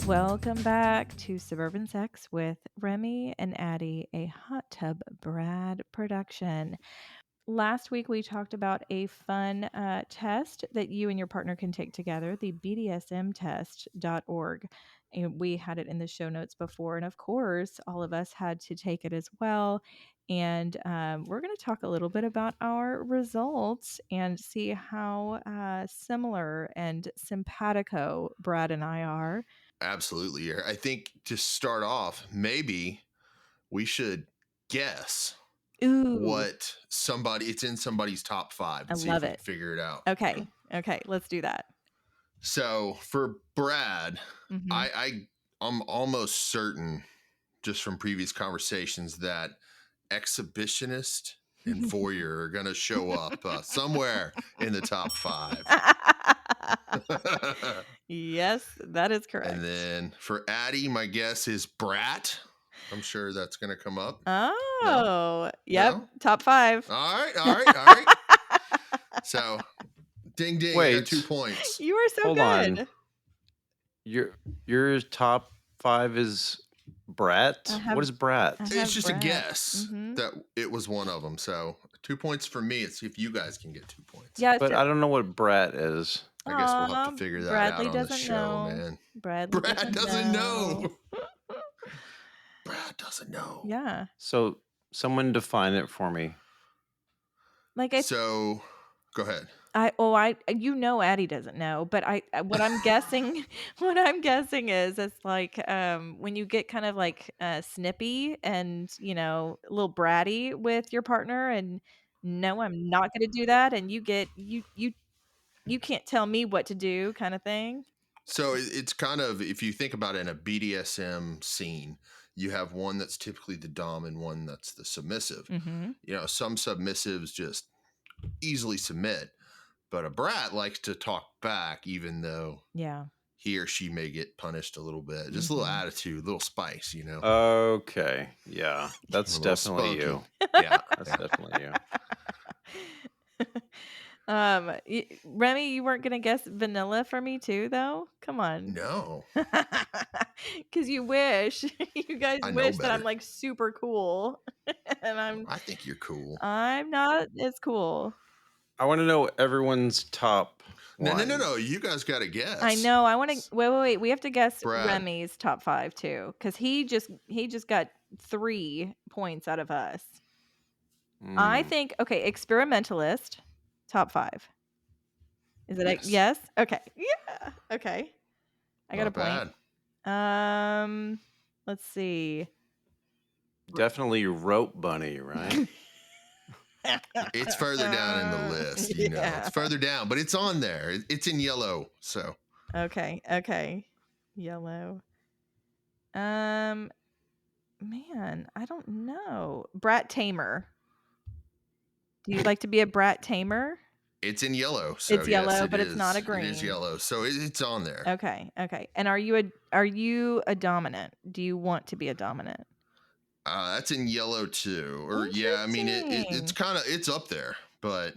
Welcome back to Suburban Sex with Remy and Addie, a Hot Tub Brad production. Last week, we talked about a fun test that you and your partner can take together, the BDSMtest.org. And we had it in the show notes before. And of course, all of us had to take it as well. And we're going to talk a little bit about our results and see how similar and simpatico Brad and I are. Absolutely. I think to start off, maybe we should guess Ooh, what it's in somebody's top 5 I and see if love we it. can figure it out. Okay. Let's do that. So for Brad, Mhm. I'm almost certain, just from previous conversations, that exhibitionist and voyeur are going to show up somewhere in the top 5. Yes, that is correct. And then for Addie, my guess is Brat. I'm sure that's going to come up. Oh, yep. No? Top 5. All right. So, ding, ding. I got 2 Wait. points. You are so Hold good. on. Your top 5 is Brat? What is Brat? It's just Brat. a guess Mhm. that it was one of them. So, 2 points for me. Let's see if you guys can get 2 points. Yeah, But I don't know what Brat is. I guess we'll have to figure that Bradley out on the doesn't show, know. man. Bradley Brad doesn't know. Brad doesn't know. Yeah. So someone define it for me. So, go ahead. Addie doesn't know, but what I'm guessing is it's like when you get kind of like snippy and a little bratty with your partner, and no, I'm not going to do that, and you can't tell me what to do, kind of thing. So it's kind of, if you think about it in a BDSM scene, you have one that's typically the dom and one that's the submissive. Mm-hmm. Some submissives just easily submit, but a brat likes to talk back, even though he or she may get punished a little bit. Just a little attitude, a little spice, Okay. Yeah. That's definitely you. Yeah. That's definitely you. Remy, you weren't gonna guess vanilla for me too, though. Come on. No. Because you wish. You guys I know wish that better. I'm like super cool, and I think you're cool. I'm not as cool. I want to know everyone's top one. No. You guys got to guess. I know. I want to. Wait. We have to guess Brad. Remy's top 5 too, because he just got 3 points out of us. I think. Okay, experimentalist, top 5. Is it? Yes. Yes. Okay. Yeah. Okay. I got Not a point. Bad. Let's see. Definitely rope bunny, right? It's further down in the list, It's further down, but it's on there. It's in yellow, so. Okay. Yellow. Man, I don't know. Brat tamer. Do you like to be a brat tamer? It's in yellow. So it's yellow, yes, but it's not a green. It is yellow, so it's on there. Okay. And are you a dominant? Do you want to be a dominant? That's in yellow too. Or yeah, I mean it's up there, but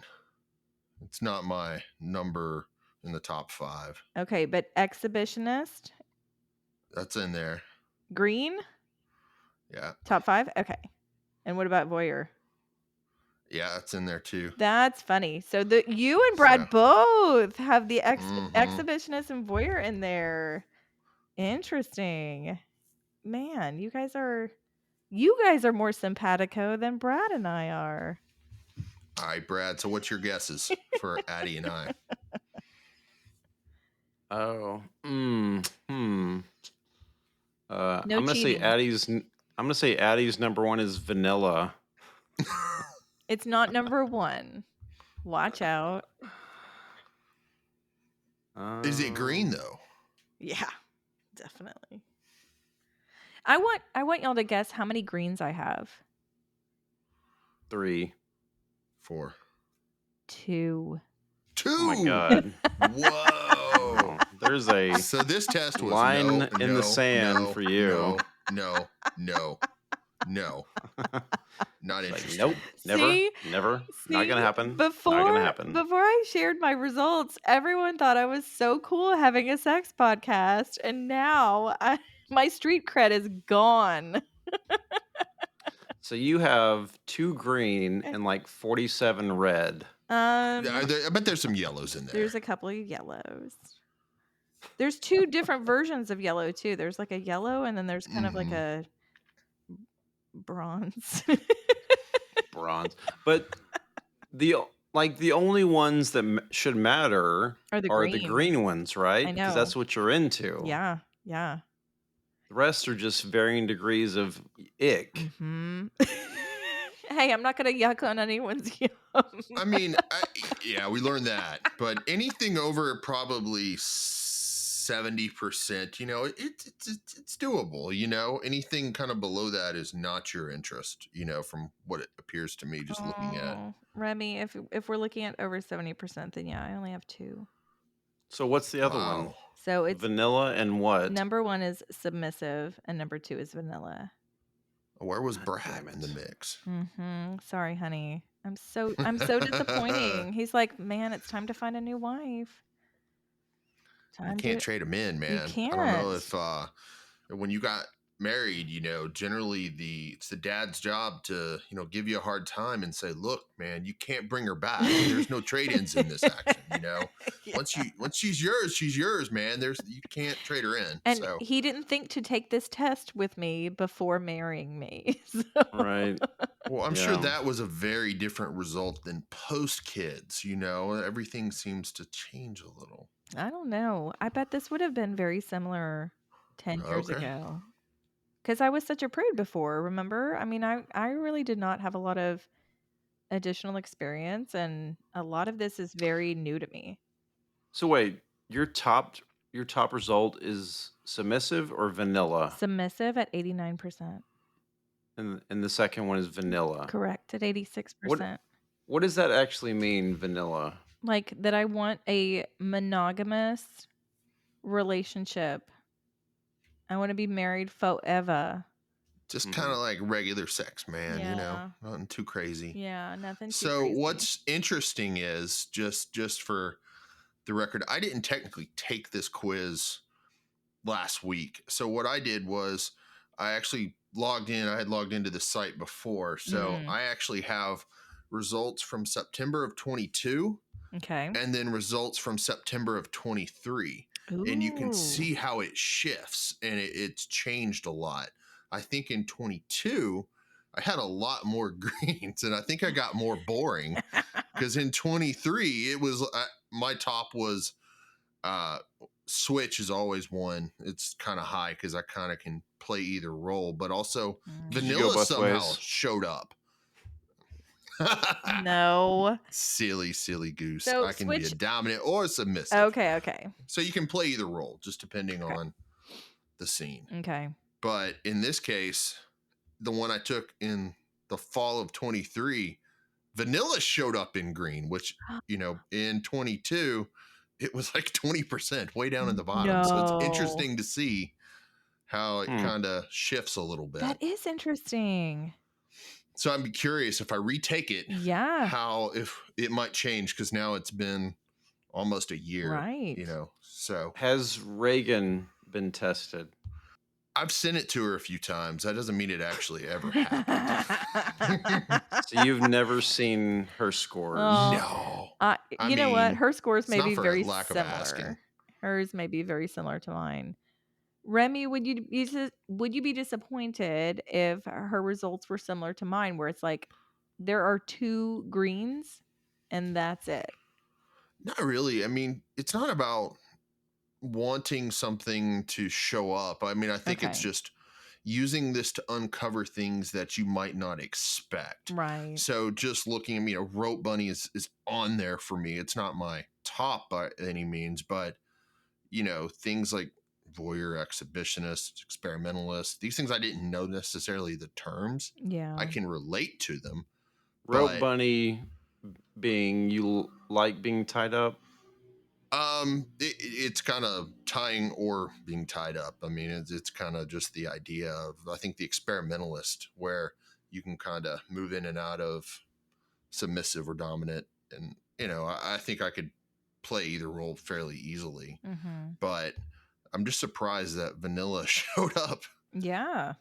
it's not my number in the top 5. Okay, but exhibitionist? That's in there. Green? Yeah. Top 5? Okay. And what about voyeur? Yeah, that's in there too. That's funny. So you and Brad both have the exhibitionist and voyeur in there. Interesting. Man, you guys are more simpatico than Brad and I are. All right, Brad. So what's your guesses for Addie and I? Oh. I'm gonna say Addie's number 1 is vanilla. It's not number 1. Watch out. Is it green though? Yeah, definitely. I want y'all to guess how many greens I have. 3. 4. 2. 2. Oh my god. Whoa. There's a so this test was line in the sand for you. No. No, not It's like, interested. nope, never, See? never, not gonna See? happen, not gonna Before happen. before I shared my results, everyone thought I was so cool having a sex podcast, and now my street cred is gone. So you have 2 green and like 47 red. I bet there's some yellows in there. There's a couple of yellows. There's 2 different versions of yellow too. There's like a yellow and then there's kind of like a bronze. Bronze. But the only ones that should matter Or the are the green. green ones, right? I Because know. that's what you're into. Yeah, yeah. The rest are just varying degrees of ick. Mhm. Hey, I'm not gonna yuck on anyone's yum. I mean, yeah, we learned that. But anything over probably 70%, it's doable. Anything kind of below that is not your interest. From what it appears to me, just looking at. Oh, Remy, if we're looking at over 70%, then yeah, I only have 2. So what's the other one? Wow. So it's Vanilla and what? number 1 is submissive and number 2 is vanilla. Where was God Brad damn in the it. mix? Sorry, honey. I'm so disappointing. He's like, "Man, it's time to find a new wife." You Time can't to trade them in, You man. I don't know can't. if when you got married, generally it's the dad's job to, give you a hard time and say, look, man, you can't bring her back. There's no trade-ins in this action, Yeah. Once she's yours, man. You can't trade her in. And So he didn't think to take this test with me before marrying me. So Right. well, I'm sure Yeah. that was a very different result than post kids, everything seems to change a little. I don't know. I bet this would have been very similar 10 years Okay. ago. Because I was such a prude before, remember? I mean, I really did not have a lot of additional experience, and a lot of this is very new to me. So wait, your top result is submissive or vanilla? Submissive at 89%. And the second one is vanilla. Correct, at What 86%. what does that actually mean, vanilla? Like, that I want a monogamous relationship. I want to be married forever. Just kind of like regular sex, man, Yeah. nothing too crazy. Yeah, nothing too So crazy. what's interesting is just for the record, I didn't technically take this quiz last week. So what I did was I actually logged in. I had logged into the site before. So I actually have results from September of 22 Okay. and then results from September of 23. And you can Ooh. see how it shifts and it's changed a lot. I think in 22, I had a lot more greens and I think I got more boring because in 23, it was my top was switch is always one. It's kind of high because I kind of can play either role, but also Did you go vanilla both somehow ways? showed up. No. Silly goose. So I can be a switch. dominant or submissive. Okay. So you can play either role, just depending on the scene. Okay. But in this case, the one I took in the fall of 23, vanilla showed up in green, which, in 22, it was like 20%, way down in the bottom. So it's No. interesting to see how it kind of shifts a little bit. That is interesting. So I'm curious if I retake it, Yeah. if it might change because now it's been almost a year. Right. So Has Reagan been tested? I've sent it to her a few times. That doesn't mean it actually ever happened. So you've never seen her scores? No. You know what? Her scores it's may not be for very lack of asking. similar. Hers may be very similar to mine. Remy, would you be disappointed if her results were similar to mine, where it's like there are 2 greens and that's it? Not really. I mean, it's not about wanting something to show up. I mean, I think it's just using this to uncover things that you might not expect. Right. So just looking, a rope bunny is on there for me. It's not my top by any means, but things like voyeur, exhibitionist, experimentalist, these things I didn't know necessarily the terms. Yeah. I can relate to them. Rope bunny being you like being tied up? It's kind of tying or being tied up. I mean, it's kind of just the idea of, I think, the experimentalist, where you can kind of move in and out of submissive or dominant. And, I think I could play either role fairly easily, but I'm just surprised that vanilla showed up. Yeah.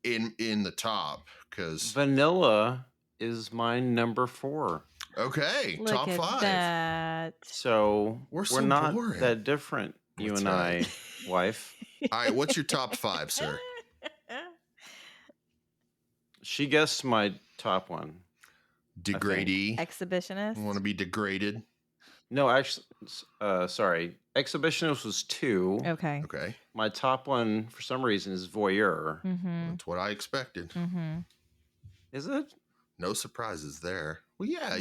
In the top, because vanilla is my number 4. Okay, Look top at 5. that. So We're we're so not boring. that different, you That's and right. I, wife. All right, what's your top 5, sir? She guessed my top one. Degradee. Exhibitionist. Want to be degraded? No, actually, sorry. Exhibitionist was 2. Okay. Okay. My top one, for some reason, is voyeur. That's what I expected. Is it? No surprises there. Well, yeah,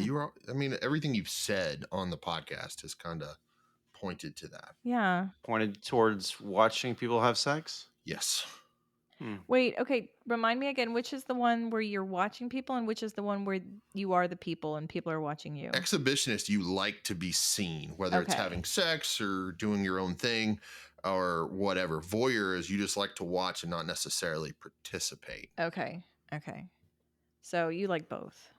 I mean, everything you've said on the podcast has kind of pointed to that. Yeah. Pointed towards watching people have sex? Yes. Wait, okay. Remind me again, which is the one where you're watching people and which is the one where you are the people and people are watching you? Exhibitionist, you like to be seen, whether it's having sex or doing your own thing or whatever. Voyeur is you just like to watch and not necessarily participate. Okay. So you like both.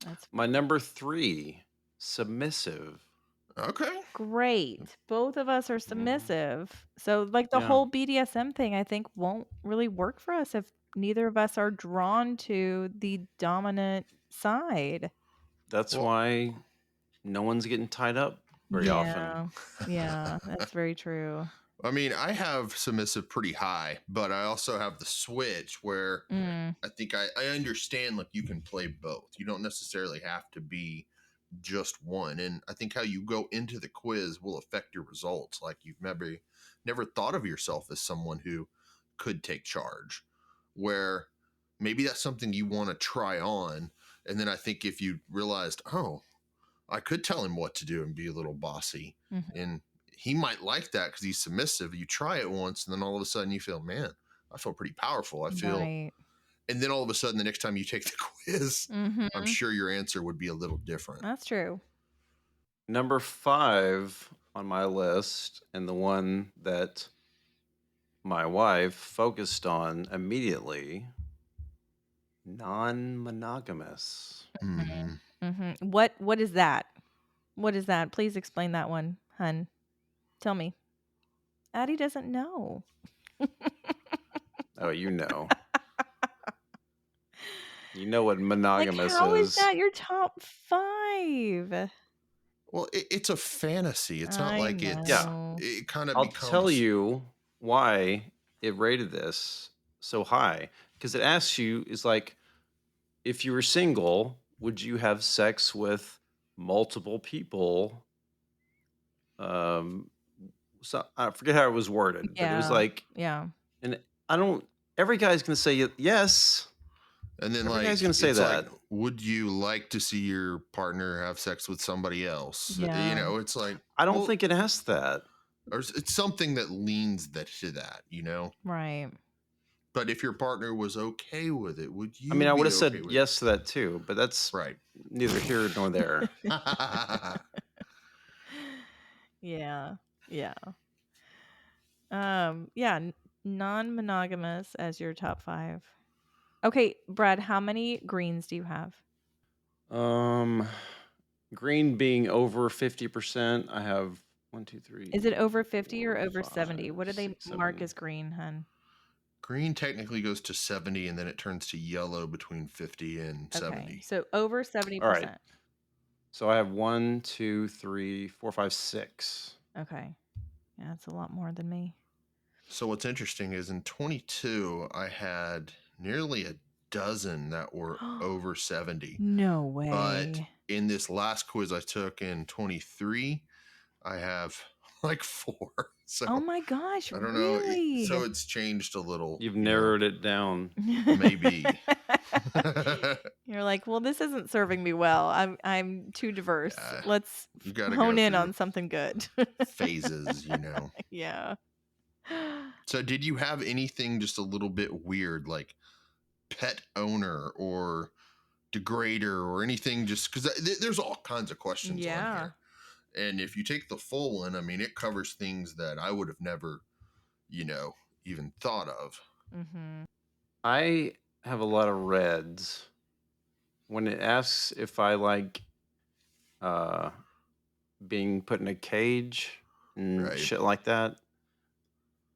That's my number 3, submissive. Okay. Great. Both of us are submissive. So like the whole BDSM thing, I think, won't really work for us if neither of us are drawn to the dominant side. That's why no one's getting tied up very often. Yeah, that's very true. I mean, I have submissive pretty high, but I also have the switch where I think I understand, like, you can play both. You don't necessarily have to be just one. And I think how you go into the quiz will affect your results. Like, you've never thought of yourself as someone who could take charge, where maybe that's something you want to try on. And then I think if you realized, oh, I could tell him what to do and be a little bossy, and he might like that because he's submissive. You try it once, and then all of a sudden you feel, man, I feel pretty powerful. I feel, and then all of a sudden the next time you take the quiz, I'm sure your answer would be a little different. That's true. Number 5 on my list, and the one that my wife focused on immediately, non-monogamous. What is that? What is that? Please explain that one, hun. Tell me. Addie doesn't know. Oh, you know. You know what monogamous how is. Is that your top 5? Well, it's a fantasy. It's not like it's... Yeah. It kind of I'll becomes... tell you why it rated this so high. Because it asks you, is like, if you were single, would you have sex with multiple people? So I forget how it was worded, but it was like, and I don't, every guy's going to say yes. And then every guy's going to say that. Like, would you like to see your partner have sex with somebody else? Yeah. It's like, I don't think it asks that. Or it's something that leans to that, Right. But if your partner was okay with it, would you? I mean, I would have said yes to that too, but that's right. Neither here nor there. Yeah. Non-monogamous as your top 5. Okay, Brad, how many greens do you have? Green being over 50%. I have 1, 2, 3. Is it over 50 or over 70? What do they mark as green, hun? Green technically goes to 70, and then it turns to yellow between 50 and 70. So over 70%. All right. So I have 1, 2, 3, 4, 5, 6. Okay. Yeah, that's a lot more than me. So what's interesting is in 22, I had nearly a dozen that were over 70. No way. But in this last quiz I took in 23, I have like 4. So oh my gosh, I don't really? know. So it's changed a little. You've narrowed it down. Maybe. You're like, well, this isn't serving me well. I'm too diverse. Let's hone in on something good. Phases, Yeah. So did you have anything just a little bit weird, like pet owner or degrader or anything? Just because there's all kinds of questions on here. And if you take the full one, I mean, it covers things that I would have never, even thought of. Mm-hmm. I have a lot of reds. When it asks if I like uh, being put in a cage and Right. shit like that,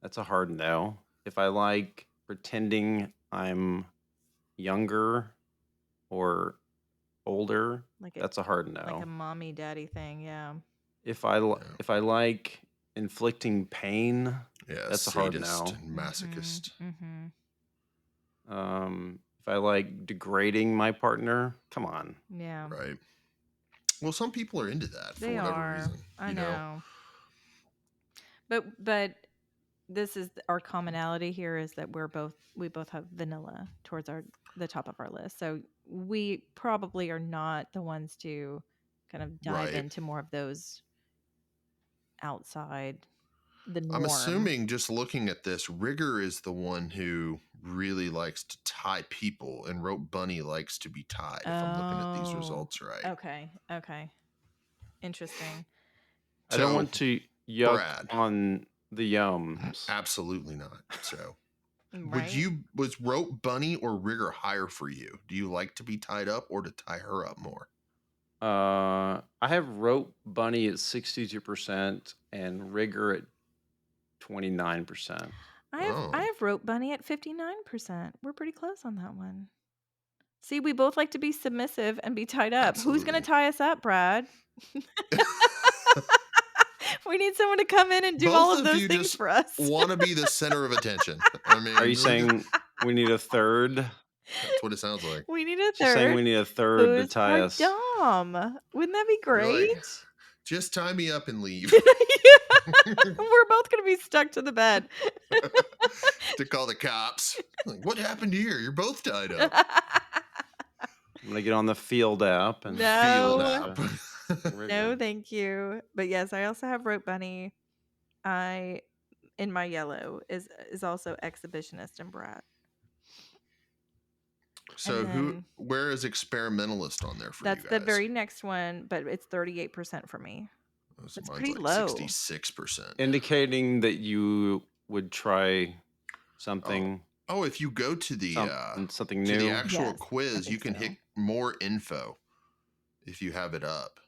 that's a hard no. If I like pretending I'm younger or older, Like that's a hard like a no. mommy daddy thing, yeah. Yeah. If I like inflicting pain, Yeah, that's a hard sadist no. and Mm-hmm. masochist. Mm-hmm. If I like degrading my partner, come on. Yeah. Right. Well, some people are into that for They whatever are. reason, I know. But this is our commonality here is that we both have vanilla towards the top of our list. So we probably are not the ones to kind of dive Right. into more of those outside the I'm norm. assuming just looking at this, Rigger is the one who really likes to tie people, and Rope Bunny likes to be tied, if I'm looking at these Oh. results right. Okay. Okay. Interesting. I don't So, want to yuck Brad, on the yums. absolutely not. So, Right? was Rope Bunny or Rigger higher for you? Do you like to be tied up or to tie her up more? I have rope bunny at 62% and rigger at 29%. I Oh, have rope bunny at 59%. We're pretty close on that one. See, we both like to be submissive and be tied up. Who's going to absolutely. tie us up, Brad? We need someone to come in and do all Both of of those you things just for us. want to be the center of attention. I Are you mean, saying we need a third? that's what it sounds like. We need a She's saying third. we need a third to Who's tie our us. dom? Wouldn't that be You're like, great? just tie me up and leave. We're both going to be stuck to the bed. To call the cops. Like, what happened here? You're both tied up. I'm gonna get on the field app and Field No. app. Rigger. No, thank you. But yes, I also have rope bunny. I in my yellow is also exhibitionist and brat. And So then where is experimentalist on there for you that's the guys? very next one, but it's 38% for me. So That's mine's pretty like low. 66%. Indicating that you would try Oh, something, if you go to the something to the new. actual Yes, I quiz, you think can so. hit more info if you have it up.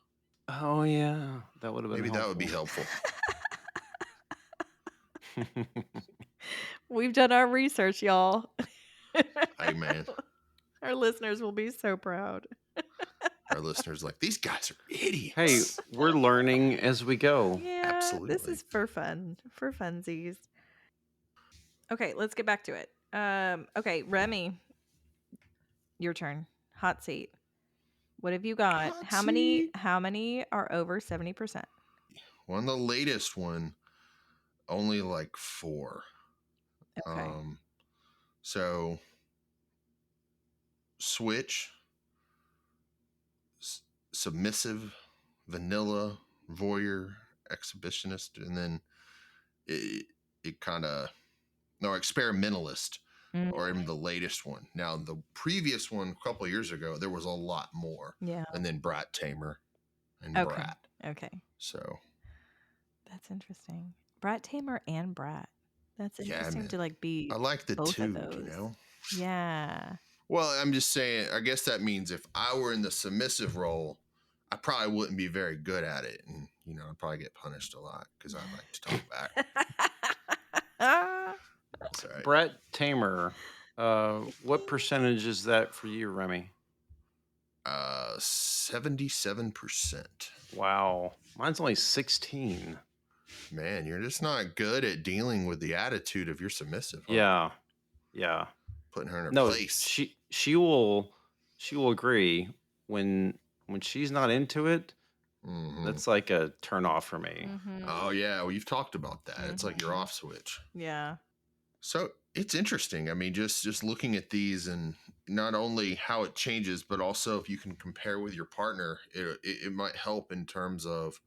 Oh yeah, that would have been Maybe that would be helpful. helpful. We've done our research, y'all. Hey man, Our listeners will be so proud. our listeners like these guys are idiots. Hey, we're learning as we go. Yeah, Absolutely. this is for fun, for funsies. Okay, let's get back to it. Okay, Remy, your turn. Hot seat. What have you got? Hot How seat. many are over 70%? On the latest one, only like 4. Okay. So switch, submissive, vanilla, voyeur, exhibitionist, and then it kind of no experimentalist, Mm, or even the latest one. Now the previous one a couple of years ago, there was a lot more, yeah. and then Brat Tamer and Okay. Brat. Okay. So That's interesting. Brat Tamer and Brat. That's yeah, interesting man, to like be I like the both of two. those. Yeah. Well, I'm just saying, I guess that means if I were in the submissive role, I probably wouldn't be very good at it. And, I'd probably get punished a lot because I like to talk back. That's all right. Brett Tamer, what percentage is that for you, Remy? 77%. Wow, mine's only 16. Man, you're just not good at dealing with the attitude of your submissive, huh? Yeah. Putting her in her No, place. she will agree when she's not into it. Mm-hmm. That's like a turn off for me. Mm-hmm. Oh, yeah. Well, you've talked about that. It's like your Mhm. off switch. Yeah. So it's interesting. I mean, just looking at these and not only how it changes, but also if you can compare with your partner, it might help in terms of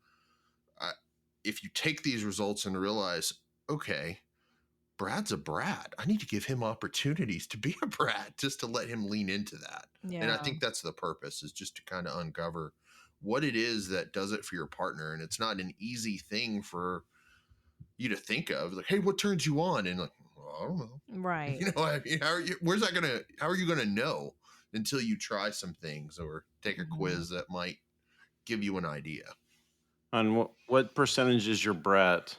if you take these results and realize, okay, Brad's a brat. I need to give him opportunities to be a brat just to let him lean into that. And I Yeah. think that's the purpose, is just to kind of uncover what it is that does it for your partner. And it's not an easy thing for you to think of. Like, hey, what turns you on? And like, well, I don't know. Right. I mean, how are you gonna know until you try some things or take a quiz that might give you an idea? And what percentage is your brat?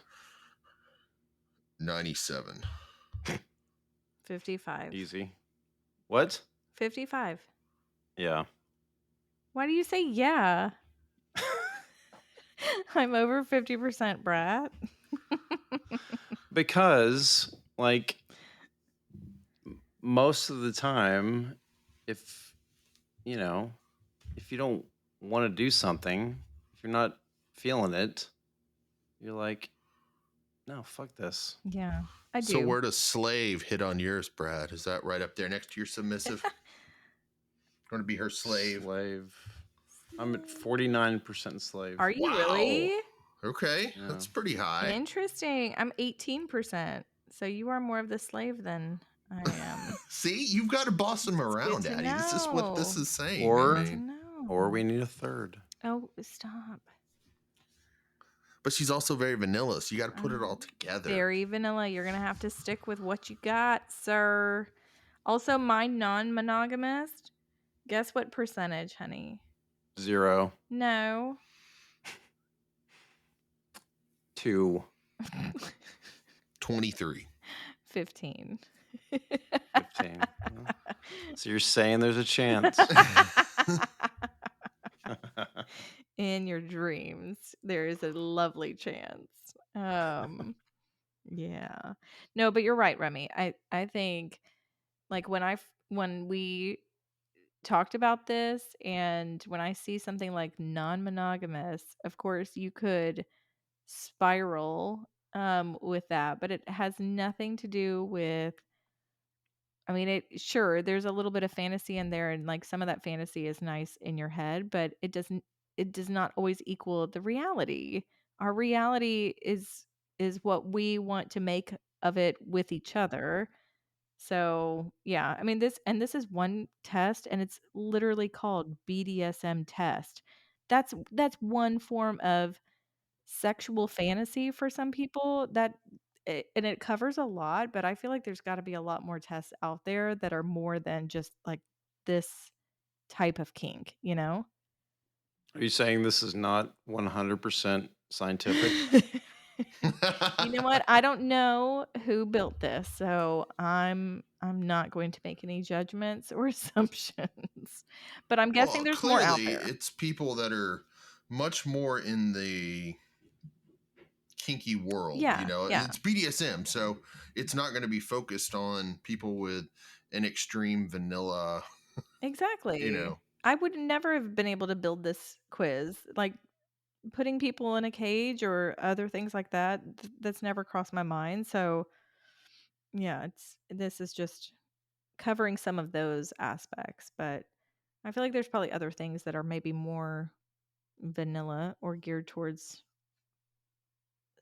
97. 55. Easy. What? 55. Yeah. Why do you say yeah? I'm over 50% brat. Because, like, most of the time, if you don't want to do something, if you're not feeling it, you're like, no, fuck this. Yeah, I So do. where does slave hit on yours, Brad? Is that right up there next to your submissive? Going to be her slave. I'm at 49% slave. Are you Wow. really? Okay, Yeah. that's pretty high. Interesting. I'm 18%. So you are more of the slave than I am. See, you've got to boss them It's around, good to Addie. This is what this know. is saying. Or- I Good to mean, Or we know. need a third. Oh, stop. but she's also very vanilla, so you got to put it all together. Very vanilla. You're going to have to stick with what you got, sir. Also, my non-monogamous. Guess what percentage, honey? 0. No. 2. 23. 15. 15. So you're saying there's a chance. In your dreams, there is a lovely chance. Yeah. No, but you're right, Remy. I think like when we talked about this and when I see something like non-monogamous, of course you could spiral with that, but it has nothing to do with I mean, sure, there's a little bit of fantasy in there and like some of that fantasy is nice in your head, but it does not always equal the reality. Our reality is what we want to make of it with each other. So, yeah, I mean this is one test and it's literally called BDSM test. That's one form of sexual fantasy for some people and it covers a lot, but I feel like there's got to be a lot more tests out there that are more than just like this type of kink, you know? Are you saying this is not 100% scientific? You know what? I don't know who built this, so I'm not going to make any judgments or assumptions. But I'm guessing Well, there's more out clearly, there. it's people that are much more in the kinky world. Yeah, yeah. It's BDSM, so it's not going to be focused on people with an extreme vanilla. Exactly. I would never have been able to build this quiz. Like putting people in a cage or other things like that, that's never crossed my mind. So, yeah, this is just covering some of those aspects, but I feel like there's probably other things that are maybe more vanilla or geared towards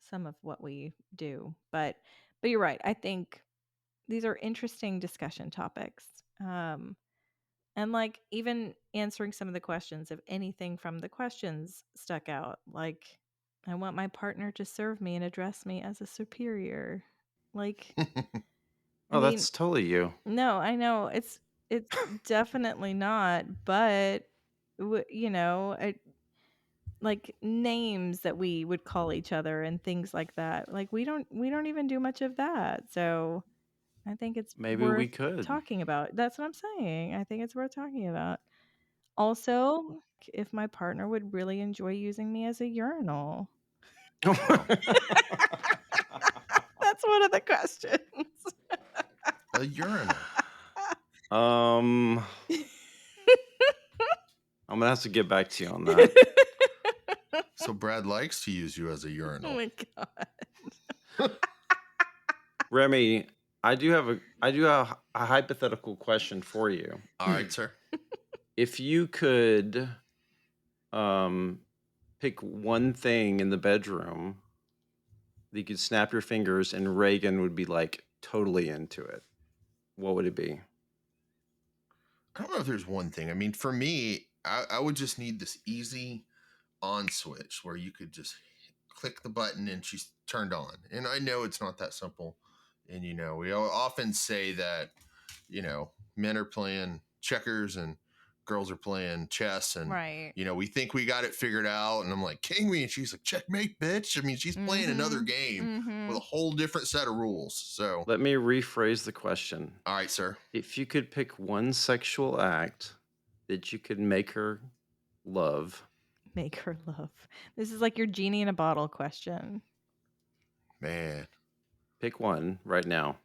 some of what we do. But you're right. I think these are interesting discussion topics. And like even answering some of the questions, if anything from the questions stuck out, like I want my partner to serve me and address me as a superior. Like, I Oh, mean, that's totally you. no, I know it's definitely not, but like names that we would call each other and things like that. Like we don't even do much of that. So I think it's Maybe we worth could. talking about. That's what I'm saying. I think it's worth talking about. Also, if my partner would really enjoy using me as a urinal. That's one of the questions. A urinal. I'm gonna have to get back to you on that. So Brad likes to use you as a Oh urinal. my god. Remy, I do have a hypothetical question for you. All right, sir. If you could pick one thing in the bedroom that you could snap your fingers and Reagan would be like totally into it, what would it be? I don't know if there's one thing. I mean, for me, I would just need this easy on switch where you could just click the button and she's turned on. And I know it's not that simple. And, we often say that, men are playing checkers and girls are playing chess. And, Right. we think we got it figured out. And I'm like, king me. And she's like, checkmate, bitch. I mean, she's playing another game with a whole different set of rules. So let me rephrase the question. All right, sir. If you could pick one sexual act that you could make her love. Make her love. This is like your genie in a bottle question. Man. Pick one right now.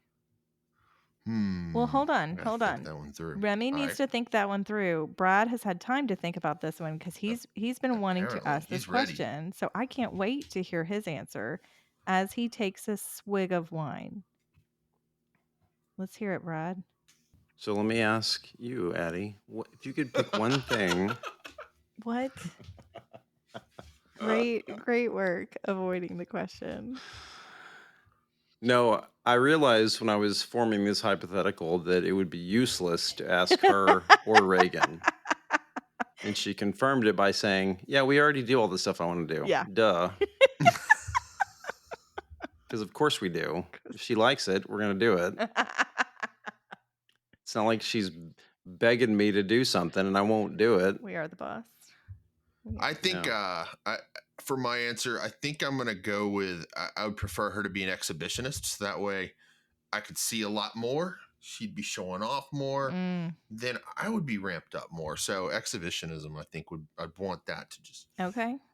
Well, hold on. Think that one through. Remy needs to think that one through. Brad has had time to think about this one because he's been wanting to ask this question. So I can't wait to hear his answer as he takes a swig of wine. Let's hear it, Brad. So let me ask you, Addie, if you could pick one thing. What? Great work avoiding the question. No, I realized when I was forming this hypothetical that it would be useless to ask her or Reagan. And she confirmed it by saying, yeah, we already do all the stuff I want to do. Yeah. Duh. Because of course we do. If she likes it, we're going to do it. It's not like she's begging me to do something and I won't do it. We are the boss. I think for my answer, I think I'm going to go with, I would prefer her to be an exhibitionist. So that way I could see a lot more. She'd be showing off more. Then I would be ramped up more. So exhibitionism, I think I'd want that to just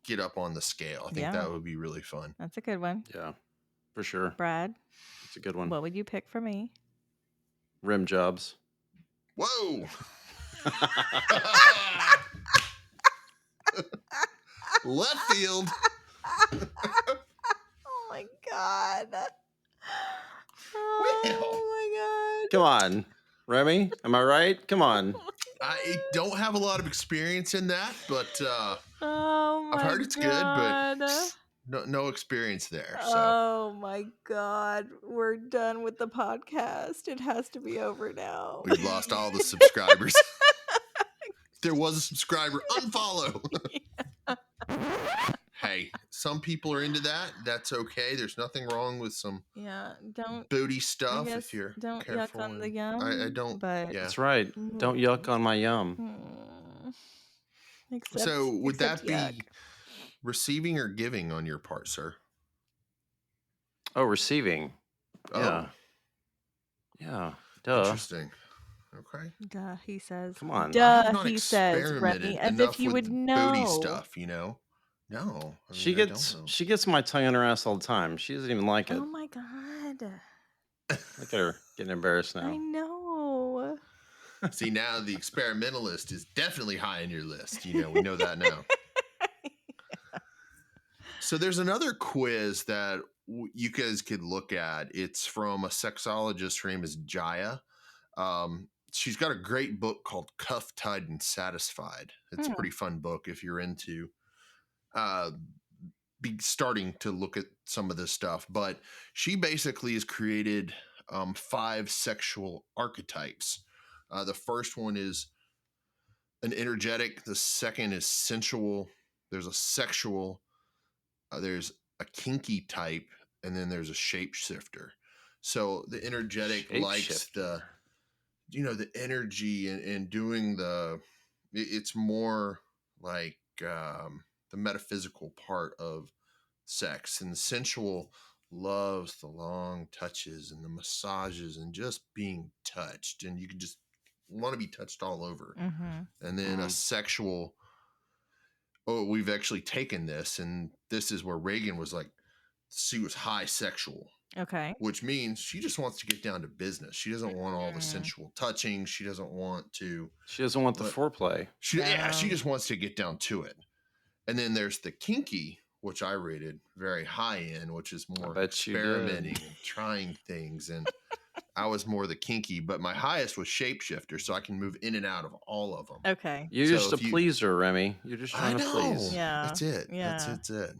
get up on the scale. I think that would be really fun. That's a good one. Yeah, for sure. Brad, it's a good one. What would you pick for me? Rim jobs. Whoa. Left field. Oh my God. Oh my God. Come on, Remy. Am I right? Come on. I don't have a lot of experience in that, but I've heard it's good, but no experience there. So. Oh my God. We're done with the podcast. It has to be over now. We've lost all the subscribers. There was a subscriber, unfollow. Hey, some people are into that. That's okay. There's nothing wrong with some booty stuff if you're don't careful. Yuck on the yum. I don't. But That's right. Don't yuck on my yum. So would that be receiving or giving on your part, sir? Oh, receiving. Oh. Yeah. Duh. Interesting. Okay. Duh, he says. Come on. Duh, he says, Remy, as if you would know. Booty stuff, No. I mean, she gets my tongue in her ass all the time. She doesn't even like it. Oh my God. Look at her getting embarrassed now. I know. See, now the experimentalist is definitely high on your list. We know that now. So there's another quiz that you guys could look at. It's from a sexologist. Her name is Jaya. She's got a great book called Cuffed, Tied, and Satisfied. It's a pretty fun book if you're into be starting to look at some of this stuff. But she basically has created 5 sexual archetypes. The first one is an energetic. The second is sensual. There's a sexual. There's a kinky type. And then there's a shapeshifter. So the energetic likes the energy and doing it's more like the metaphysical part of sex, and the sensual loves the long touches and the massages and just being touched, and you can just want to be touched all over. And then a sexual, we've actually taken this, and this is where Reagan was like, she was high sexual. Okay. Which means she just wants to get down to business. She doesn't want all the sensual touching. She doesn't want the foreplay. She just wants to get down to it. And then there's the kinky, which I rated very high in, which is more experimenting and trying things. And I was more the kinky, but my highest was shapeshifter, so I can move in and out of all of them. Okay. You're just a pleaser, Remy. You're just trying to please. Yeah. That's it. Yeah. That's it.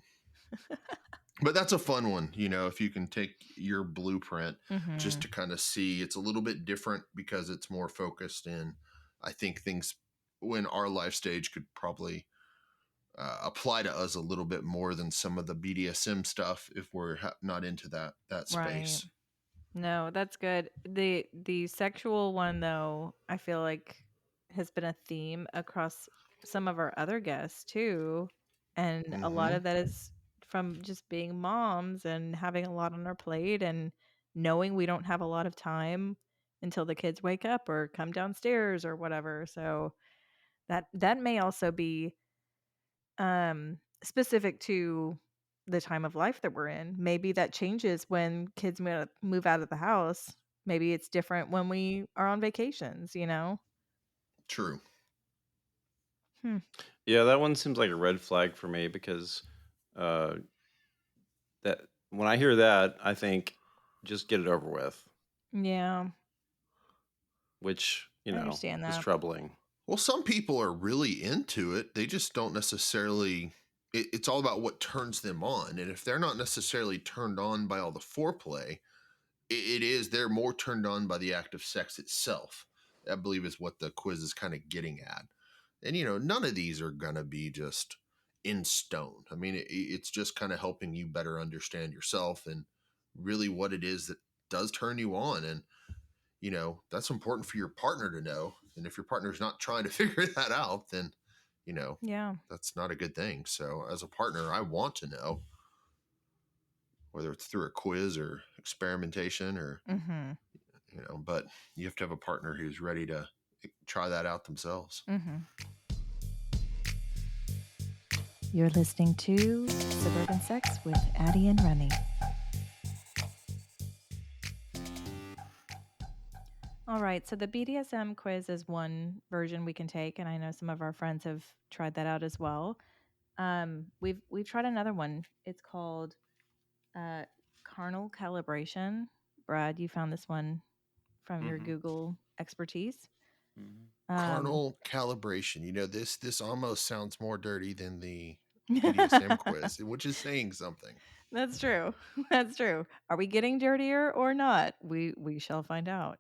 But that's a fun one, if you can take your blueprint just to kind of see. It's a little bit different because it's more focused in, I think, things when our life stage could probably apply to us a little bit more than some of the BDSM stuff if we're not into that Right. space. No, that's good. The sexual one though, I feel like has been a theme across some of our other guests too. And a lot Mm-hmm. of that is from just being moms and having a lot on our plate and knowing we don't have a lot of time until the kids wake up or come downstairs or whatever. So that may also be specific to the time of life that we're in. Maybe that changes when kids move out of the house. Maybe it's different when we are on vacations, you know? True. Hmm. Yeah, that one seems like a red flag for me because uh, that when I hear that, I think just get it over with, Yeah, which, I understand is that. troubling. Well, some people are really into it. They just don't necessarily. It's all about what turns them on, and if they're not necessarily turned on by all the foreplay, it is they're more turned on by the act of sex itself. I believe is what the quiz is kind of getting at. And none of these are gonna be just in stone. I mean, it's just kind of helping you better understand yourself and really what it is that does turn you on. And that's important for your partner to know. And if your partner's not trying to figure that out, then you know Yeah. that's not a good thing. So as a partner, I want to know, whether it's through a quiz or experimentation or Mhm. but you have to have a partner who's ready to try that out themselves. Mhm. You're listening to Suburban Sex with Addie and Remy. All right, so the BDSM quiz is one version we can take, and I know some of our friends have tried that out as well. We've tried another one. It's called uh, carnal calibration. Brad, you found this one from your Hmm. Google expertise. Hmm. Um, Carnal calibration. This almost sounds more dirty than the BDSM quiz, which is saying something. That's true. That's true. Are we getting dirtier or not? We shall find out.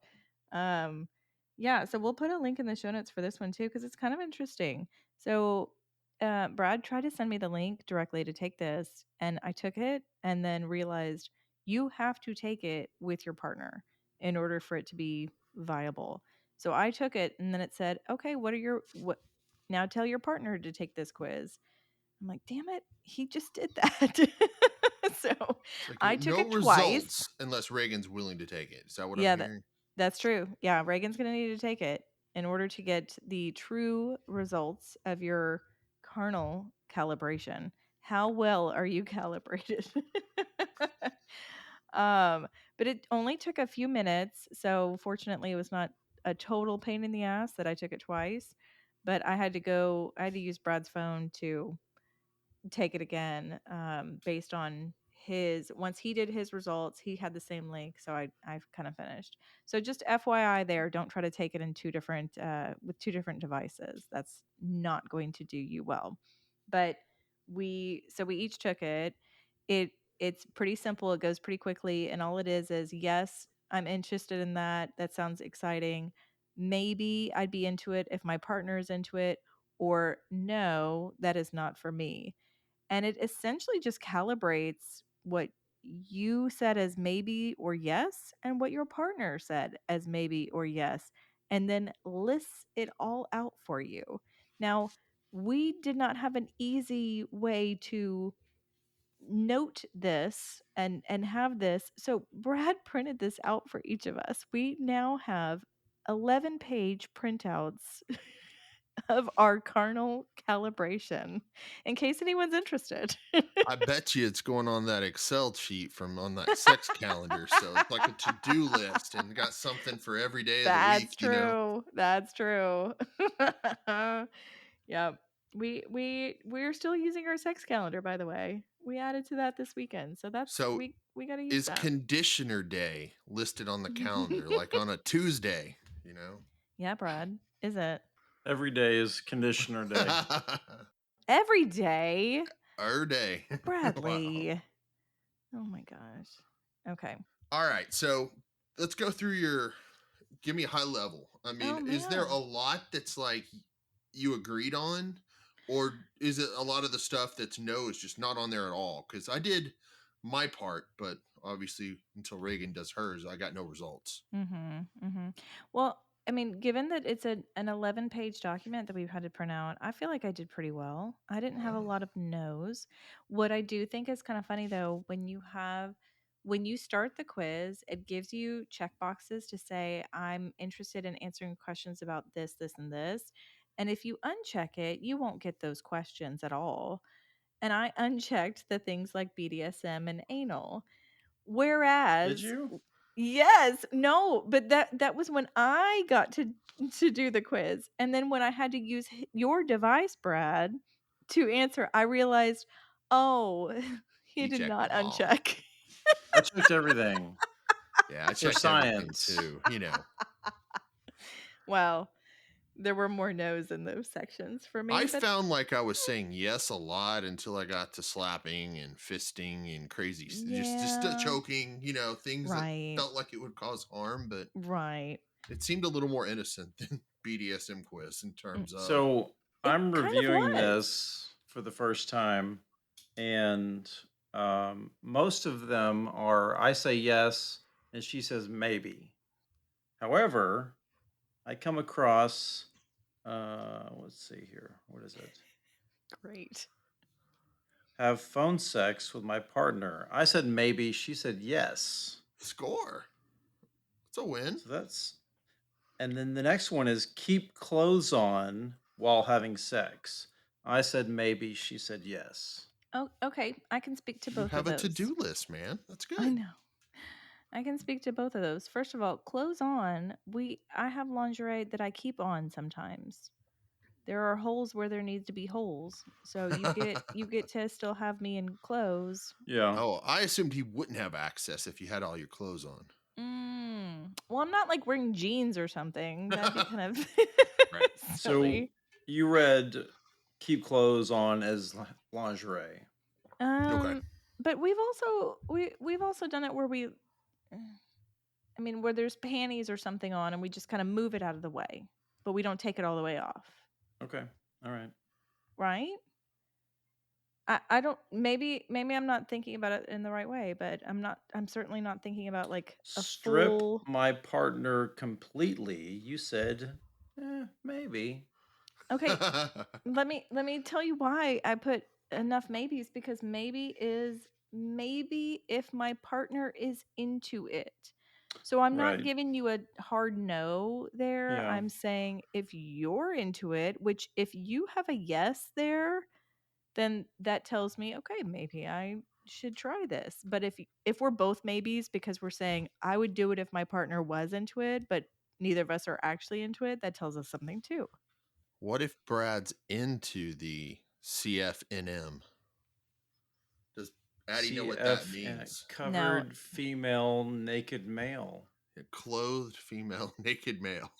Um yeah, so we'll put a link in the show notes for this one too cuz it's kind of interesting. So Brad tried to send me the link directly to take this and I took it and then realized you have to take it with your partner in order for it to be viable. So I took it and then it said, "Okay, what now tell your partner to take this quiz." I'm like, "Damn it, he just did that." So, It's like I took no it twice. results unless Reagan's willing to take it. Is that what I'm Yeah, hearing? that's true. Yeah, Reagan's gonna need to take it in order to get the true results of your carnal calibration. How well are you calibrated? Um, but it only took a few minutes, so fortunately, it was not a total pain in the ass that I took it twice, but I had to use Brad's phone to take it again based on his once he did his results he had the same link so I've kind of finished so just FYI there don't try to take it in two different with two different devices that's not going to do you well but we each took it it's pretty simple it goes pretty quickly and all it is yes I'm interested in that sounds exciting maybe I'd be into it if my partner is into it or no that is not for me and it essentially just calibrates what you said as maybe or yes and what your partner said as maybe or yes, and then lists it all out for you. Now, we did not have an easy way to note this and have this. So Brad printed this out for each of us. We now have 11-page printouts of our carnal calibration in case anyone's interested. I bet you it's going on that Excel sheet from on that sex calendar. So it's like a to-do list and got something for every day of the That's week. true. That's true. Yep. We're still using our sex calendar, by the way. We added to that this weekend. So that's So we got to use is that. conditioner day listed on the calendar, like on a Tuesday? Yeah, Brad. Is it? Every day is conditioner day. Every day? Our day. Wow. Bradley. Oh my gosh. Okay. All right. So let's go through give me a high level. I Oh mean, is there a man. lot that's like you agreed on? Or is it a lot of the stuff that's no is just not on there at all? Because I did my part, but obviously until Reagan does hers, I got no results. Mhm, mhm. Well, I mean, given that it's an 11-page document that we've had to print out, I feel like I did pretty well. I didn't have a Oh. lot of no's. What I do think is kind of funny though, when you start the quiz, it gives you check boxes to say I'm interested in answering questions about this, this, and this. And if you uncheck it, you won't get those questions at all. And I unchecked the things like BDSM and anal. Did Whereas you? yes, no, but that was when I got to do the quiz, and then when I had to use your device, Brad, to answer, I realized, "Oh, he He did checked not them all. uncheck." I checked everything Yeah, I for checked everything science. too. Well, there were more no's in those sections for me, I but found like I was saying yes a lot until I got to slapping and fisting and crazy, just yeah, choking, things that right, felt like it would cause harm, but right. it seemed a little more innocent than BDSM quiz in Mm, terms of. So it I'm kind of reviewing was. this for the first time, and most of them are I say yes, and she says maybe. However, I come across, let's see here, what is it? Great. Have phone sex with my partner. I said maybe, she said yes. Score. It's a win. So that's, and then the next one is keep clothes on while having sex. I said maybe, she said yes. Oh, okay, I can speak to You both of have a those. to-do list, man. That's I good. know. I can speak to both of those. First of all, clothes on. I have lingerie that I keep on sometimes. There are holes where there needs to be holes. So you get to still have me in clothes. Yeah. Oh, I assumed he wouldn't have access if you had all your clothes on. Well, I'm not like wearing jeans or something. That'd be kind of Right. So silly. you read keep clothes on as lingerie. Okay. Um, but we've also done it where I mean, where there's panties or something on and we just kind of move it out of the way, but we don't take it all the way off. Okay. All right. Right? I don't maybe I'm not thinking about it in the right way, but I'm certainly not thinking about like a Strip full my partner completely. You said, maybe. okay, let me tell you why I put enough maybes because maybe if my partner is into it. So I'm not Right. giving you a hard no there. Yeah. I'm saying if you're into it, which if you have a yes there, then that tells me, okay, maybe I should try this. But if we're both maybes because we're saying I would do it if my partner was into it, but neither of us are actually into it, that tells us something too. What if Brad's into the CFNM? Does Addie know what that CF means? No, covered female naked male. A clothed female naked male.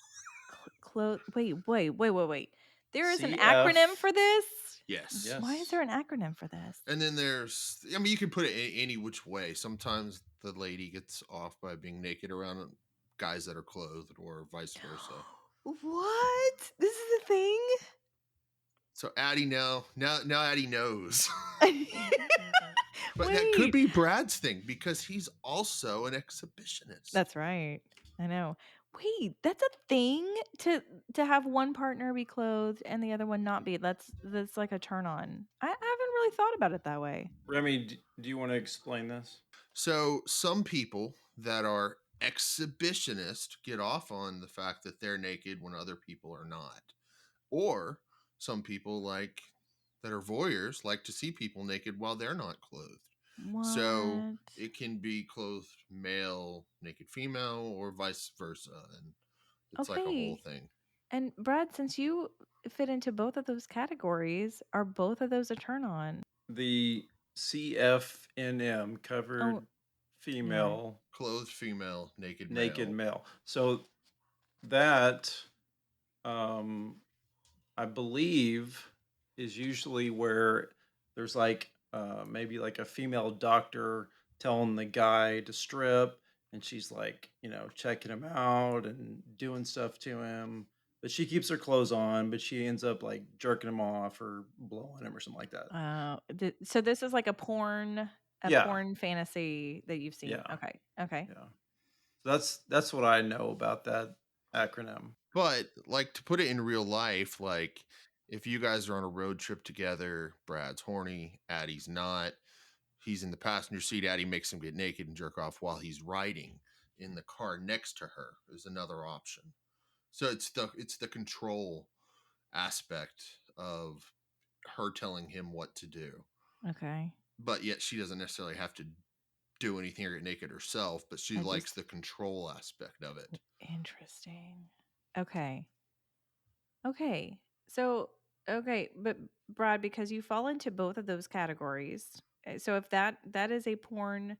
wait. There is an acronym CF. for this? Yes. Why is there Yes. an acronym for this? And then I mean, you can put it any which way. Sometimes the lady gets off by being naked around guys that are clothed, or vice versa. What? This is a thing? So Addie now Addie knows. But that could Wait. be Brad's thing because he's also an exhibitionist. That's right. I know. Wait, that's a thing to have one partner be clothed and the other one not be. That's like a turn on. I haven't really thought about it that way. Remy, do you want to explain this? So some people that are exhibitionists get off on the fact that they're naked when other people are not. Or some people that are voyeurs like to see people naked while they're not clothed. So What? it can be clothed male, naked female, or vice versa. And it's like a whole Okay. thing. And Brad, since you fit into both of those categories, are both of those a turn on? The CFNM Oh, covered yeah. female Clothed female, naked naked male. male. So that um I believe is usually where there's like maybe like a female doctor telling the guy to strip and she's like, checking him out and doing stuff to him. but she keeps her clothes on, but she ends up like jerking him off or blowing him or something like that. So this is like a Yeah, porn fantasy that you've seen. yeah, Okay. Okay. yeah. So that's what I know about that acronym. But like to put it in real life, like if you guys are on a road trip together, Brad's horny, Addie's not. He's in the passenger seat. Addie makes him get naked and jerk off while he's riding in the car next to her is another option. So it's the control aspect of her telling him what to do. Okay. But yet she doesn't necessarily have to do anything or get naked herself, but she I likes just the control aspect of it. Interesting. Okay. Okay. So, okay, but Brad, because you fall into both of those categories. So if that is a porn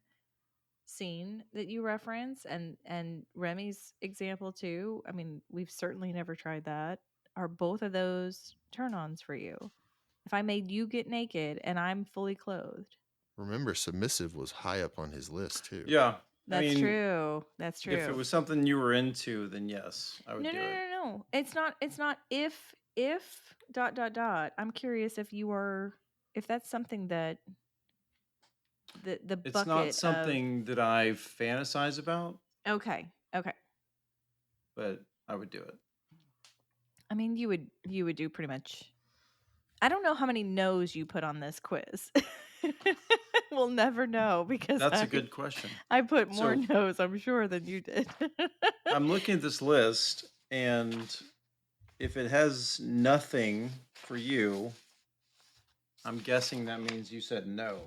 scene that you reference and Remy's example too, I mean, we've certainly never tried that. Are both of those turn-ons for you? If I made you get naked and I'm fully clothed. Remember, submissive was high up on his list too. Yeah, I That's mean, true. That's if it true. was something you were into, then yes, I would No, no, do it. no, no, no. It's not if dot dot dot. I'm curious if you are if that's something that the It's not bucket of something that I fantasize about, okay. Okay. but I would do it. I mean, you would do pretty much. I don't know how many no's you put on this quiz. We'll never know because That's a I good question. I put more So no's, I'm sure, than you did. I'm looking at this list, and if it has nothing for you, I'm guessing that means you said no.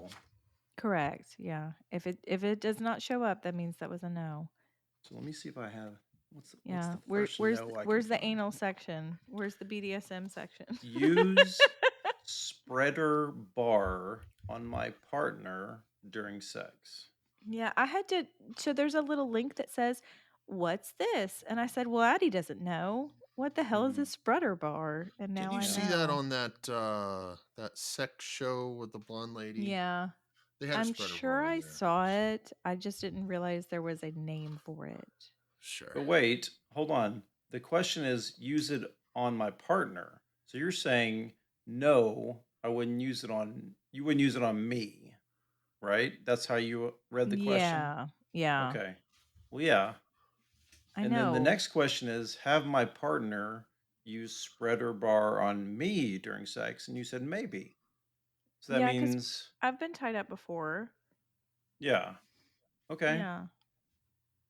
Correct. Yeah. If it does not show up, that means that was a no. So let me see if I have what's Yeah. the first no I can Where's the find. anal section? Where's the BDSM section? Use spreader bar on my partner during sex. Yeah, I had to. So there's a little link that says, "What's this?" And I said, "Well, Addie doesn't know. What the hell is a Hmm. spreader bar?" And Didn't now you I see Yeah. that know. on that sex show with the blonde lady? Yeah, They had a I'm spreader sure bar on I there. saw it. I just didn't realize there was a name for it. Sure. But wait, hold on. The question is use it on my partner. So you're saying no, I wouldn't use it on you wouldn't use it on me, right? That's how you read the question? Yeah, yeah, Okay. Well, yeah. I And then the know. next question is have my partner use spreader bar on me during sex? And you said maybe. So that Yeah, because means, I've been tied up before. yeah. Okay. Yeah.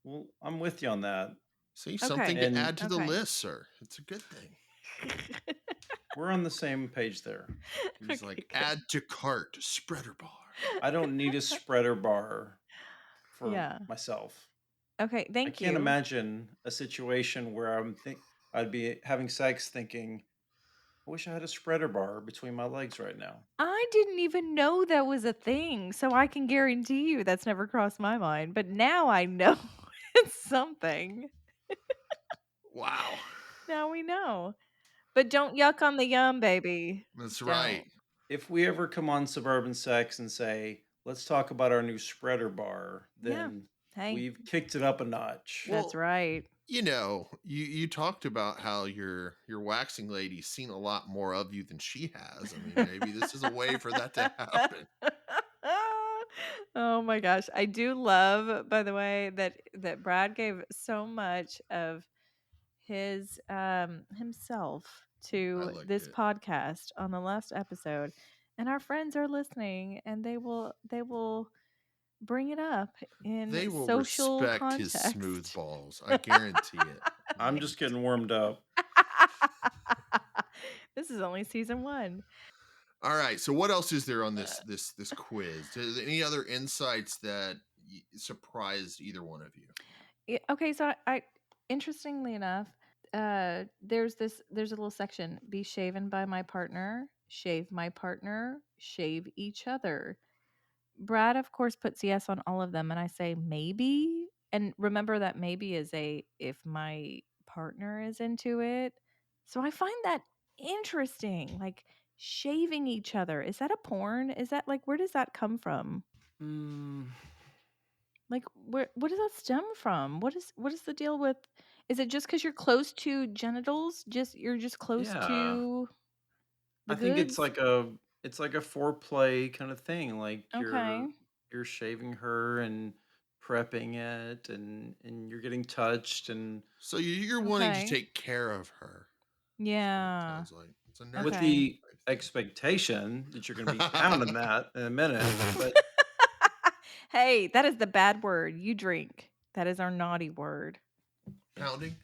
Well, I'm with you on that. See, something Okay. to And add to the Okay. list, sir. It's a good thing. we're on the same page there. He's Okay. like, Good. add to cart, spreader bar. I don't need a spreader bar for Yeah. myself. Okay. I Thank can't you. imagine a situation where I'd be having sex thinking, I wish I had a spreader bar between my legs right now. I didn't even know that was a thing, so I can guarantee you that's never crossed my mind. But now I know it's something. Wow. Now we know. But don't yuck on the yum, baby. That's right. Don't. If we ever come on Suburban Sex and say, let's talk about our new spreader bar, Yeah. then Hey, we've kicked it up a notch. that's Well, right. you talked about how your waxing lady's seen a lot more of you than she has. I mean, maybe this is a way for that to happen. Oh my gosh. I do love, by the way, that Brad gave so much of his himself I to like this it. podcast on the last episode. And our friends are listening and they will bring it up in They will social respect his smooth context. balls. I guarantee it. I'm just getting warmed up. This is only season 1. All right. So what else is there on this quiz? Is there any other insights that surprised either one of you? Yeah, okay, so I interestingly enough, there's a little section, be shaven by my partner, shave my partner, shave each other. Brad, of course, puts yes on all of them, and I say maybe. And remember that maybe is a if my partner is into it. So I find that interesting. Like shaving each other. Is that a porn? Is that like where does that come from? Mm, Like where does that stem from? What is the deal with Is it just because 'cause you're close to genitals? You're just close Yeah. to the I think goods? it's like a foreplay kind of thing, like, Okay. you're shaving her and prepping it, and you're getting touched, and So you're wanting to Okay. take care of her. That's what it Yeah. sounds like. It's a with Okay. nurturing the type expectation that you're gonna be pounding that in a minute, thing. but Hey, that is the bad word. You drink. That is our naughty word. Pounding?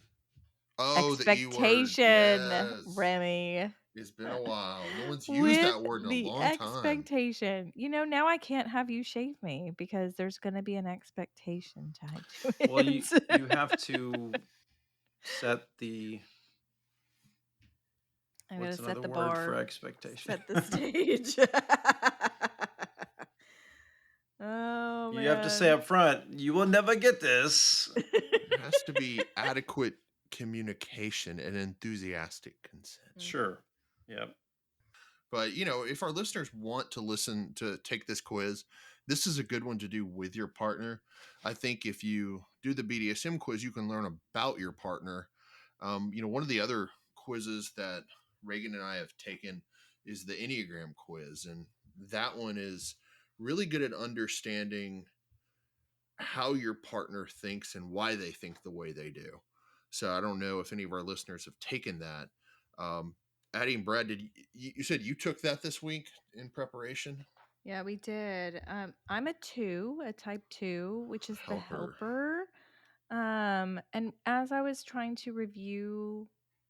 Oh, the E word. Expectation, Yes. Remy. It's been a while. No one's used With that word in a the long time. expectation. Now I can't have you shave me because there's gonna be an expectation tied to well, it. you have to set the I gotta what's set another the word for bar, expectation? set the stage. Oh, You have to say man. up front, "You will never get this." There has to be adequate communication and enthusiastic consent. Mhm. Sure. Yep. But, if our listeners want to listen to take this quiz, this is a good one to do with your partner. I think if you do the BDSM quiz, you can learn about your partner. One of the other quizzes that Reagan and I have taken is the Enneagram quiz. And that one is really good at understanding how your partner thinks and why they think the way they do. So I don't know if any of our listeners have taken that. Addie and Brad, you said you took that this week in preparation? Yeah, we did. I'm a 2, a type 2, which is the Helper. helper. And as I was trying to review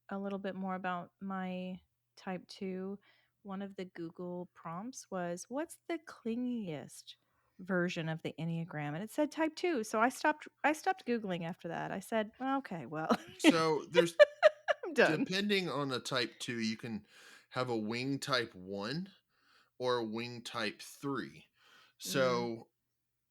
a little bit more about my type 2, one of the Google prompts was, "What's the clingiest version of the Enneagram?" And it said type 2. So I stopped Googling after that. I said, "Well, okay, well, So there's I'm done." depending on the type 2, you can have a wing type 1 or a wing type 3. Mm, So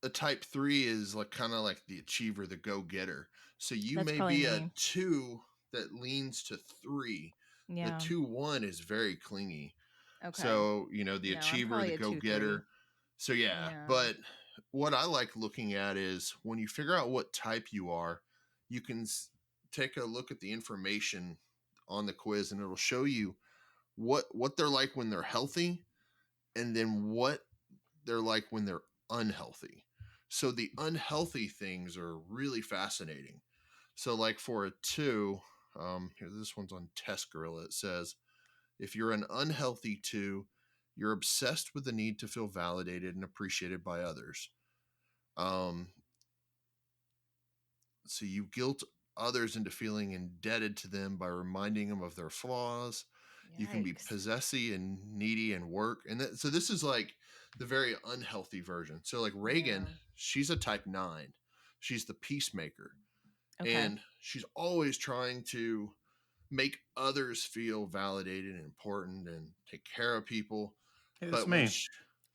a type 3 is like kind of like the achiever, the go-getter. So you that's may probably be a me. 2 that leans to 3. The Yeah. 2-1 is very clingy. Okay. So, the No, I'm achiever, probably the a 2-3. go-getter. So yeah, Yeah. but what I like looking at is when you figure out what type you are, you can take a look at the information on the quiz and it'll show you what they're like when they're healthy and then what they're like when they're unhealthy. So the unhealthy things are really fascinating. So like for a 2, here this one's on Test Gorilla. It says if you're an unhealthy 2, you're obsessed with the need to feel validated and appreciated by others. Um, so you guilt others into feeling indebted to them by reminding them of their flaws. You can be Yikes. possessive and needy and work. So this is like the very unhealthy version. So like Reagan, Yeah. she's a type 9. She's the peacemaker. Okay. And she's always trying to make others feel validated and important and take care of people. Hey, that's But when me. she,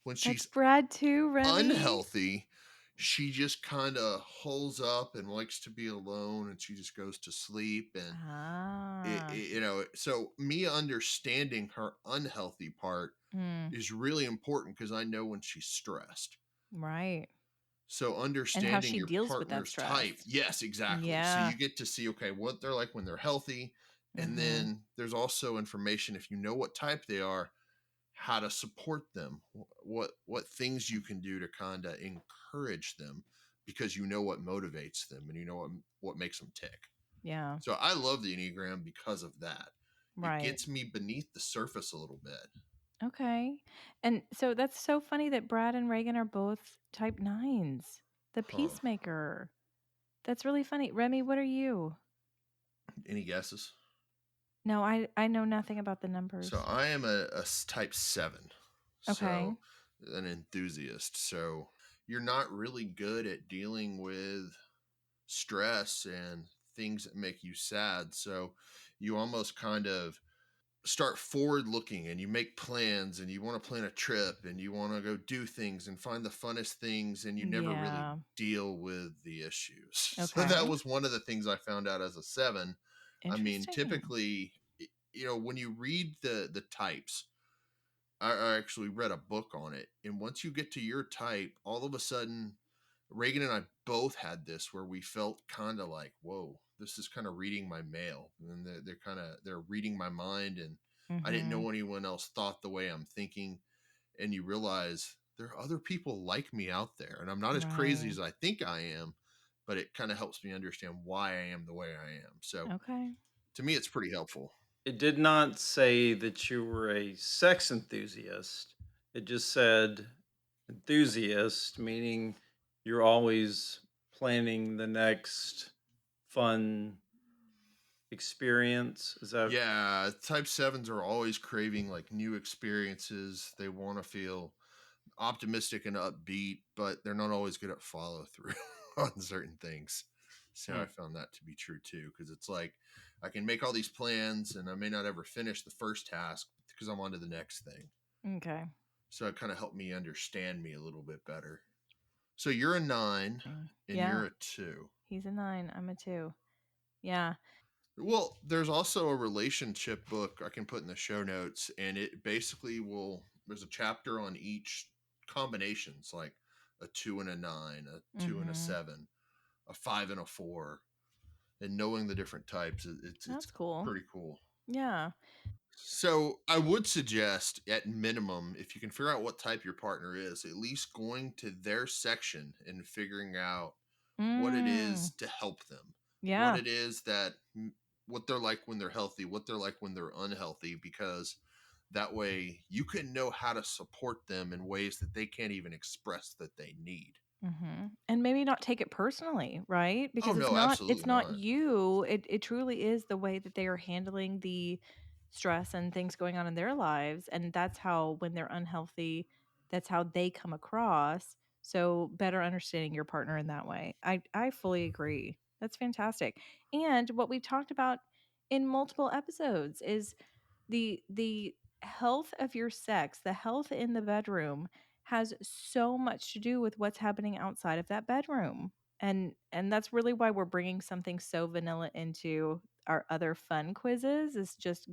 when That's she's Brad too, Remy. unhealthy, she just kind of holes up and likes to be alone, and she just goes to sleep. And Ah. so me understanding her unhealthy part Mm, is really important because I know when she's stressed. right. So And how understanding she your deals with that partner's type, stress. yes, exactly. So Yeah. you get to see, okay, what they're like when they're healthy. And Mhm. then there's also information, if you know what type they are, how to support them, what things you can do to kind of encourage them because you know what motivates them and you know what makes them tick. Yeah. So I love the Enneagram because of that. It Right. gets me beneath the surface a little bit. Okay. And so that's so funny that Brad and Reagan are both type 9s. The Huh. peacemaker. That's really funny. Remy, what are you? Any guesses? No, I know nothing about the So numbers. I am a type 7. Okay. So an enthusiast. So you're not really good at dealing with stress and things that make you sad. So you almost kind of start forward looking and you make plans and you want to plan a trip and you want to go do things and find the funnest things and you never really Yeah. deal with the issues. So that Okay. was one of the things I found out as a 7. I mean, Interesting. typically, when you read the types, I actually read a book on it. And once you get to your type, all of a sudden, Reagan and I both had this where we felt kind of like, whoa, this is kind of reading my mail, and they're reading my mind, and I didn't Mhm. know anyone else thought the way I'm thinking. And you realize there are other people like me out there, and I'm not as crazy Right. as I think I am, but it kind of helps me understand why I am the way I am. So Okay. to me, it's pretty helpful. It did not say that you were a sex enthusiast. It just said enthusiast, meaning you're always planning the next fun experience. Is that Yeah, type sevens are always craving like new experiences. They want to feel optimistic and upbeat, but they're not always good at follow through on certain things. So I hmm. found that to be true too, because it's like I can make all these plans and I may not ever finish the first task because I'm on to the next thing. Okay. So it kind of helped me understand me a little bit better. So you're a 9 and Yeah. you're a 2. He's a 9. I'm a 2. Yeah. Well, there's also a relationship book I can put in the show notes, and it basically there's a chapter on each combinations, like a 2 and a 9, a 2 and a Mhm. 7, a 5 and a 4, and knowing the different types. It's That's cool. pretty cool. Yeah. So I would suggest, at minimum, if you can figure out what type your partner is, at least going to their section and figuring out what it is Mm. to help them, what Yeah. it is that what they're like when they're healthy, what they're like when they're unhealthy, because that way you can know how to support them in ways that they can't even express that they need. And maybe not take it personally, right? Oh Because no, it's absolutely not not. you. It truly is the way that they are handling the stress and things going on in their lives, and that's how when they're unhealthy, that's how they come across. So better understanding your partner in that way. I fully agree. That's fantastic. And what we've talked about in multiple episodes is the health of your sex, the health in the bedroom has so much to do with what's happening outside of that bedroom. And that's really why we're bringing something so vanilla into our other fun quizzes, is just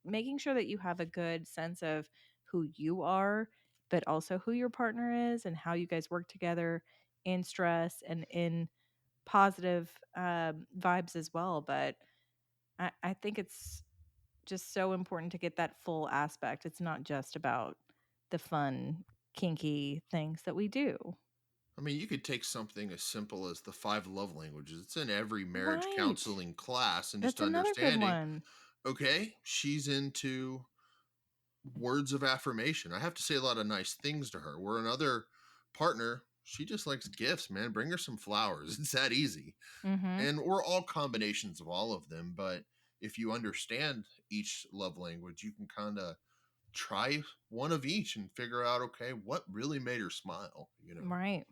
making sure that you have a good sense of who you are, but also who your partner is and how you guys work together in stress and in positive vibes as well. But I think it's just so important to get that full aspect. It's not just about the fun, kinky things that we do. I mean, you could take something as simple as the 5 love languages. It's in every marriage Right. counseling class, and just That's another good understanding, one. okay, she's into words of affirmation. I have to say a lot of nice things to her. Where another partner, she just likes gifts, man. Bring her some flowers. It's that easy. Mhm. And we're all combinations of all of them. But if you understand each love language, you can kind of try one of each and figure out, okay, what really made her smile, you know? Right.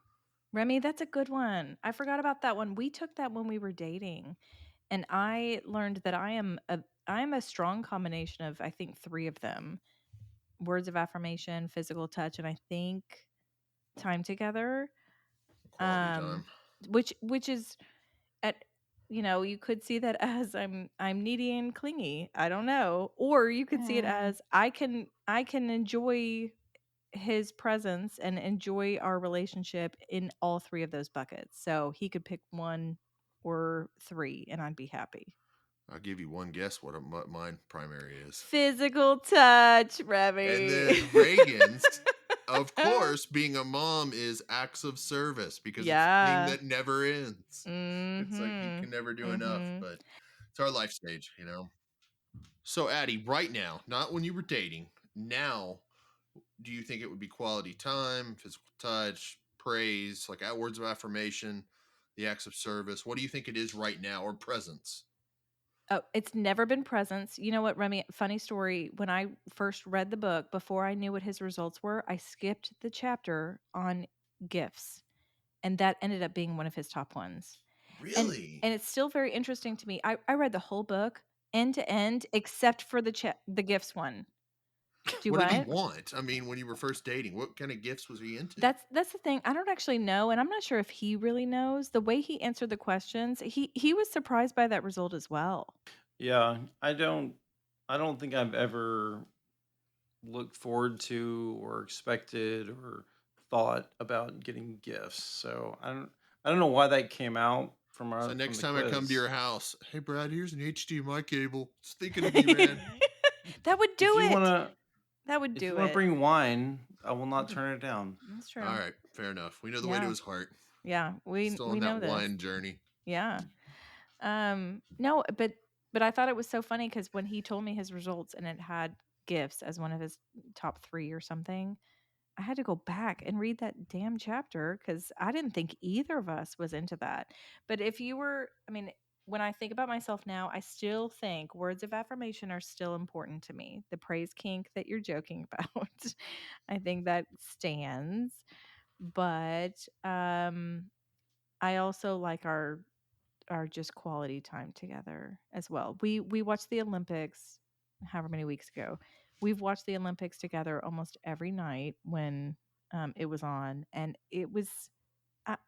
Remy, that's a good one. I forgot about that one. We took that when we were dating, and I learned that I am a strong combination of, I think, 3 of them. Words of affirmation, physical touch, and I think time together. Quality Um time. which is at you could see that as I'm needy and clingy. I don't know. Or you could see it Mm. as I can enjoy his presence and enjoy our relationship in all 3 of those buckets. So he could pick 1 or 3 and I'd be happy. I'll give you one guess what mine primary is. Physical touch, And Remy. then Reagan's, of course, being a mom is acts of service because it's a thing Yeah. that never ends. It's like you Mhm. can never do enough, Mhm. but it's our life stage, you know? So, Addie, right now, not when you were dating, now, do you think it would be quality time, physical touch, praise, like words of affirmation, the acts of service? What do you think it is right now, or presence? Oh, it's never been presents. You know what, Remy? Funny story. When I first read the book, before I knew what his results were, I skipped the chapter on gifts, and that ended up being one of his top ones. And Really? and it's still very interesting to me. I read the whole book end to end except for the gifts one. Do What did he what? want? I mean, when you were first dating, what kind of gifts was he into? That's the thing. I don't actually know, and I'm not sure if he really knows. The way he answered the questions, he was surprised by that result as well. Yeah, I don't think I've ever looked forward to or expected or thought about getting gifts. So I don't know why that came out. from So our from next the time I come to quiz. your house, hey Brad, here's an HDMI cable. Just thinking of you, man. That would If do you it. wanna That would if you do wanna it. bring wine, I will not turn it down. That's All true. right, fair enough. We know the way to Yeah. his heart. Yeah. Still We on that know this. wine journey. Yeah. No, but I thought it was so funny because when he told me his results and it had gifts as one of his top 3 or something, I had to go back and read that damn chapter because I didn't think either of us was into that. But if you were, I mean, when I think about myself now, I still think words of affirmation are still important to me. The praise kink that you're joking about, I think that stands. But I also like our just quality time together as well. We watched the Olympics however many weeks ago. We've watched the Olympics together almost every night when it was on, and it was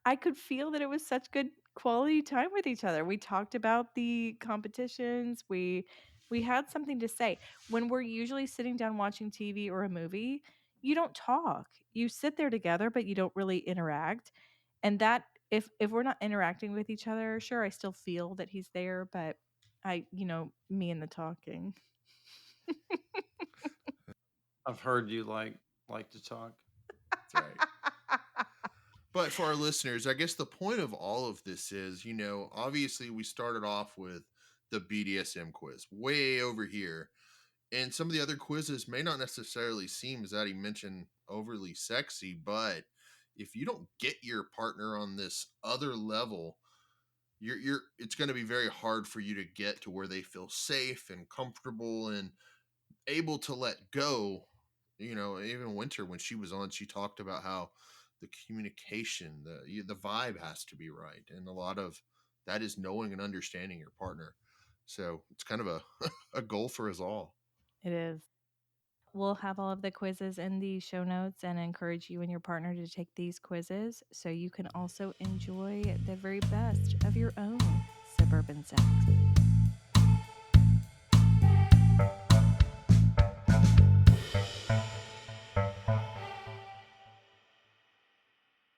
I could feel that it was such good quality time with each other. We talked about the competitions. We had something to say. When we're usually sitting down watching TV or a movie, you don't talk. You sit there together, but you don't really interact. And that if we're not interacting with each other, sure, I still feel that he's there, but me and the talking. I've heard you like to talk. That's right. But for our listeners, I guess the point of all of this is, obviously we started off with the BDSM quiz way over here. And some of the other quizzes may not necessarily seem, as Addie mentioned, overly sexy, but if you don't get your partner on this other level, you're it's going to be very hard for you to get to where they feel safe and comfortable and able to let go. Even Winter, when she was on, she talked about how the communication, the vibe has to be right, and a lot of that is knowing and understanding your partner. So it's kind of a a goal for us all. It is. We'll have all of the quizzes in the show notes and encourage you and your partner to take these quizzes so you can also enjoy the very best of your own suburban sex.